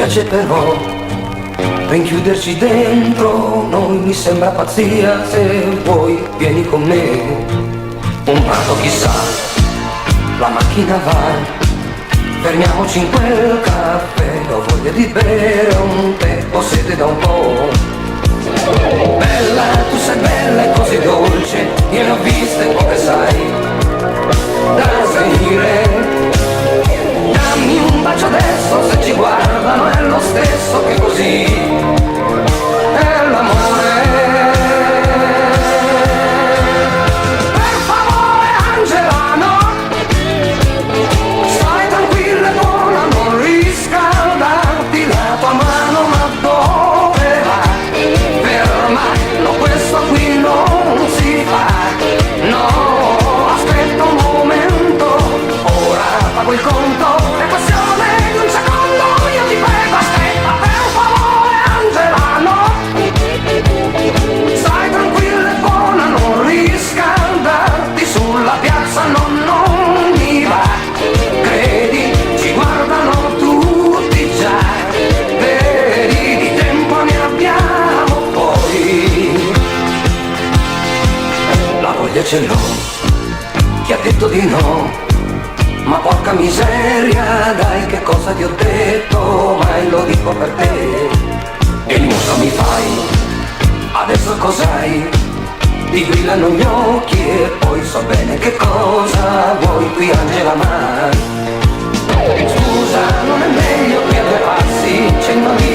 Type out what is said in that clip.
piace però rinchiuderci dentro noi, mi sembra pazzia, se vuoi vieni con me. Un prato chissà, la macchina va, fermiamoci in quel caffè, ho voglia di bere un tè, ho sete da un po'. Bella, tu sei bella e così dolce, io ne ho viste poche sai, da svenire. Dammi un bacio adesso, se ci guardano è lo stesso che così è l'amore. Per favore Angelano, stai tranquilla e buona, non riscaldarti la tua mano, ma dove va? Ferma, no questo qui non si fa, no, aspetta un momento, ora pago il conto. Ce l'ho, chi ha detto di no? Ma porca miseria, dai, che cosa ti ho detto? Mai lo dico per te. E il muso mi fai, adesso cos'hai? Ti brillano gli occhi e poi so bene che cosa vuoi qui Angela mai. Scusa, non è meglio qui a due passi, c'è una via